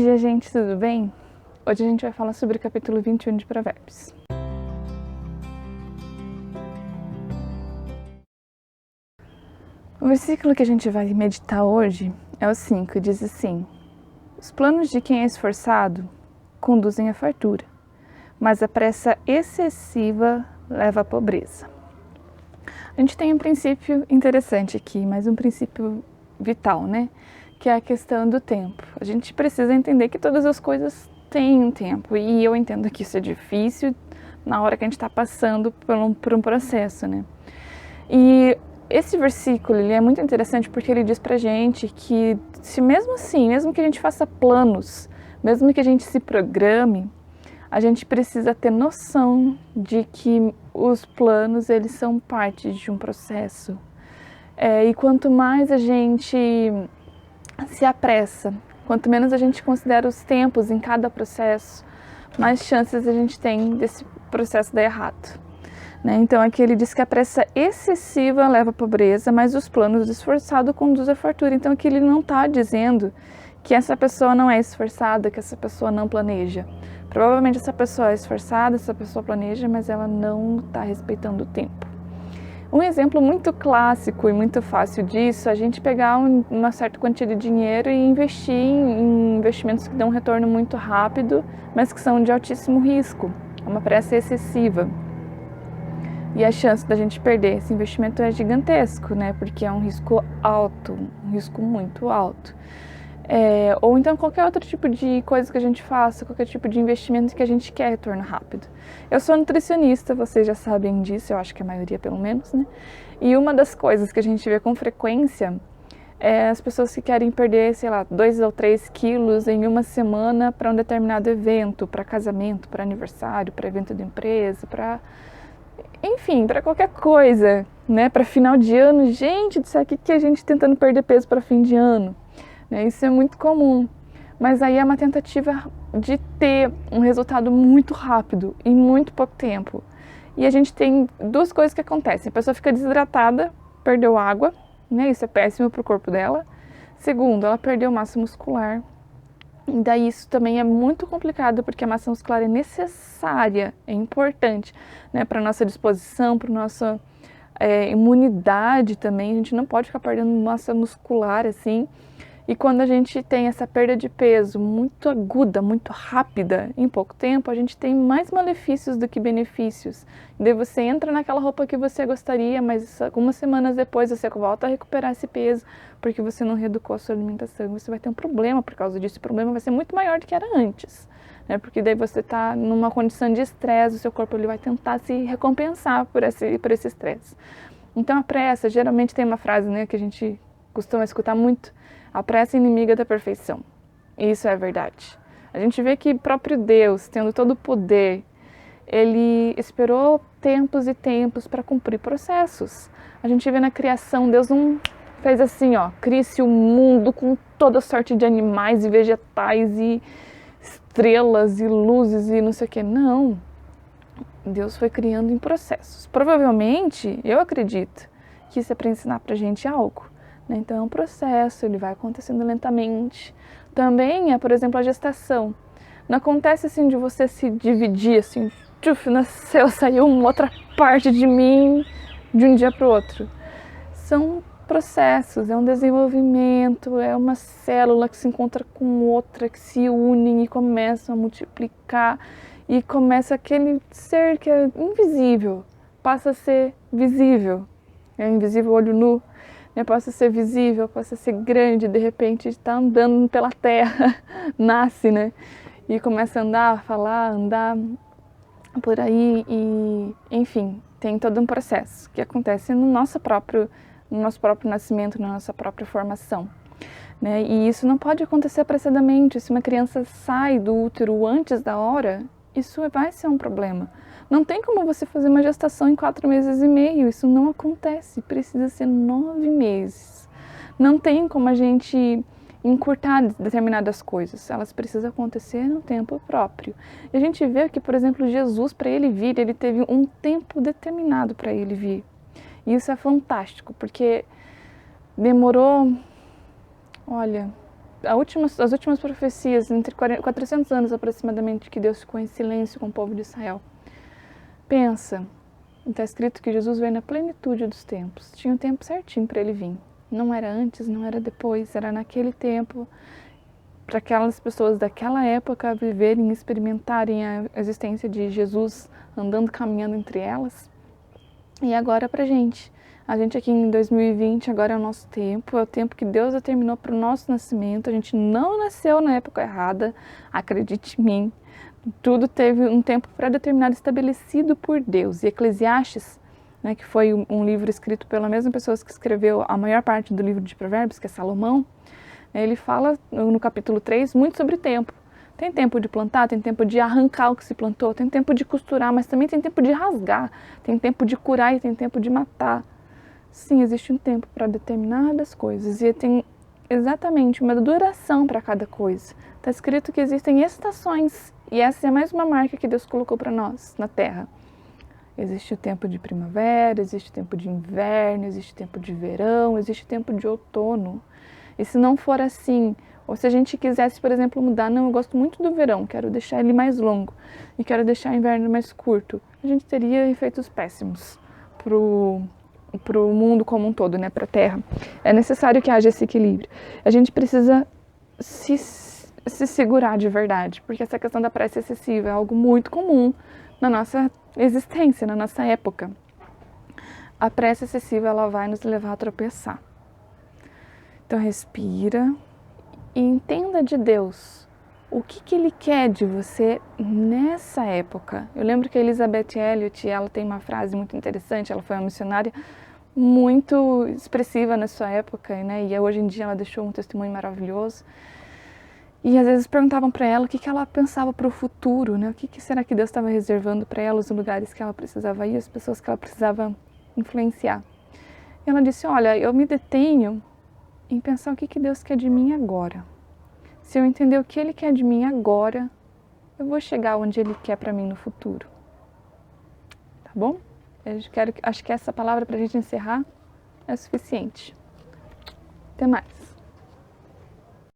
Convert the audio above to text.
dia, gente, tudo bem? Hoje a gente vai falar sobre o capítulo 21 de Provérbios. O versículo que a gente vai meditar hoje é o 5, e diz assim: os planos de quem é esforçado conduzem à fartura, mas a pressa excessiva leva à pobreza. A gente tem um princípio interessante aqui, mas um princípio vital, né? Que é a questão do tempo. A gente precisa entender que todas as coisas têm um tempo, e eu entendo que isso é difícil na hora que a gente está passando por um processo, né? E esse versículo ele é muito interessante porque ele diz pra gente que se mesmo assim, mesmo que a gente faça planos, mesmo que a gente se programe, a gente precisa ter noção de que os planos eles são parte de um processo. E quanto mais a gente se apressa, quanto menos a gente considera os tempos em cada processo, mais chances a gente tem desse processo dar errado. Então aqui ele diz que a pressa excessiva leva à pobreza, mas os planos do esforçado conduzem à fartura. Então aqui ele não está dizendo que essa pessoa não é esforçada, que essa pessoa não planeja. Provavelmente essa pessoa é esforçada, essa pessoa planeja, mas ela não está respeitando o tempo. Um exemplo muito clássico e muito fácil disso é a gente pegar uma certa quantia de dinheiro e investir em investimentos que dão um retorno muito rápido, mas que são de altíssimo risco, uma pressa excessiva. E a chance da gente perder esse investimento é gigantesco, né? Porque é um risco alto, um risco muito alto. Ou então qualquer outro tipo de coisa que a gente faça, qualquer tipo de investimento que a gente quer retorno rápido. Eu sou nutricionista, vocês já sabem disso, eu acho que a maioria pelo menos, né? E uma das coisas que a gente vê com frequência é as pessoas que querem perder, 2 ou 3 quilos em uma semana para um determinado evento, para casamento, para aniversário, para evento de empresa, enfim, para qualquer coisa, né? Para final de ano, gente do céu, o que a gente tentando perder peso para fim de ano? Isso é muito comum, mas aí é uma tentativa de ter um resultado muito rápido, em muito pouco tempo. E a gente tem duas coisas que acontecem: a pessoa fica desidratada, perdeu água, né? Isso é péssimo para o corpo dela. Segundo, ela perdeu massa muscular. E daí isso também é muito complicado, porque a massa muscular é necessária, é importante, né, para a nossa disposição, para a nossa imunidade também. A gente não pode ficar perdendo massa muscular assim. E quando a gente tem essa perda de peso muito aguda, muito rápida, em pouco tempo, a gente tem mais malefícios do que benefícios. E daí você entra naquela roupa que você gostaria, mas algumas semanas depois você volta a recuperar esse peso, porque você não reeducou a sua alimentação. Você vai ter um problema por causa disso. O problema vai ser muito maior do que era antes, né? Porque daí você está numa condição de estresse, o seu corpo ele vai tentar se recompensar por esse estresse. Então a pressa, geralmente tem uma frase, né, que a gente costuma escutar muito: a pressa é inimiga da perfeição. E isso é verdade. A gente vê que próprio Deus, tendo todo o poder, ele esperou tempos e tempos para cumprir processos. A gente vê na criação, Deus não fez assim, crie-se o mundo com toda sorte de animais e vegetais e estrelas e luzes e não sei o que. Não. Deus foi criando em processos. Provavelmente, eu acredito que isso é para ensinar para a gente algo. Então é um processo, ele vai acontecendo lentamente. Também por exemplo, a gestação. Não acontece assim de você se dividir, assim, nasceu, saiu uma outra parte de mim de um dia para o outro. São processos, é um desenvolvimento, é uma célula que se encontra com outra, que se unem e começam a multiplicar. E começa aquele ser que é invisível, passa a ser visível. É invisível olho nu. Passa a ser visível, passa a ser grande, de repente está andando pela terra, nasce, né? E começa a andar, falar, andar por aí e, enfim, tem todo um processo que acontece no nosso próprio nascimento, na nossa própria formação, né? E isso não pode acontecer apressadamente. Se uma criança sai do útero antes da hora, isso vai ser um problema. Não tem como você fazer uma gestação em 4 meses e meio, isso não acontece, precisa ser 9 meses. Não tem como a gente encurtar determinadas coisas, elas precisam acontecer no tempo próprio. E a gente vê que, por exemplo, Jesus, para ele vir, ele teve um tempo determinado para ele vir. E isso é fantástico, porque demorou, olha, as últimas profecias, entre 400 anos aproximadamente, que Deus ficou em silêncio com o povo de Israel. Pensa, está escrito que Jesus veio na plenitude dos tempos. Tinha um tempo certinho para ele vir. Não era antes, não era depois, era naquele tempo, para aquelas pessoas daquela época viverem, experimentarem a existência de Jesus andando, caminhando entre elas. E agora para a gente aqui em 2020, agora é o nosso tempo, é o tempo que Deus determinou para o nosso nascimento. A gente não nasceu na época errada, acredite em mim. Tudo teve um tempo pré-determinado, estabelecido por Deus. E Eclesiastes, né, que foi um livro escrito pela mesma pessoa que escreveu a maior parte do livro de Provérbios, que é Salomão, ele fala no capítulo 3 muito sobre tempo. Tem tempo de plantar, tem tempo de arrancar o que se plantou, tem tempo de costurar, mas também tem tempo de rasgar, tem tempo de curar e tem tempo de matar. Sim, existe um tempo para determinadas coisas e tem exatamente uma duração para cada coisa. Está escrito que existem estações e essa é mais uma marca que Deus colocou para nós na Terra. Existe o tempo de primavera, existe o tempo de inverno, existe o tempo de verão, existe o tempo de outono. E se não for assim, ou se a gente quisesse, por exemplo, mudar, não, eu gosto muito do verão, quero deixar ele mais longo e quero deixar o inverno mais curto, a gente teria efeitos péssimos para o mundo como um todo, né, para a Terra. É necessário que haja esse equilíbrio. A gente precisa se segurar de verdade, porque essa questão da pressa excessiva é algo muito comum na nossa existência, na nossa época. A pressa excessiva, ela vai nos levar a tropeçar. Então respira e entenda de Deus o que Ele quer de você nessa época. Eu lembro que a Elizabeth Elliot, ela tem uma frase muito interessante, ela foi uma missionária muito expressiva na sua época, né? E hoje em dia ela deixou um testemunho maravilhoso. E às vezes perguntavam para ela o que ela pensava para o futuro, né? O que será que Deus estava reservando para ela, os lugares que ela precisava ir, as pessoas que ela precisava influenciar. E ela disse, olha, eu me detenho em pensar o que Deus quer de mim agora. Se eu entender o que Ele quer de mim agora, eu vou chegar onde Ele quer para mim no futuro. Tá bom? Acho que essa palavra para a gente encerrar é suficiente. Até mais.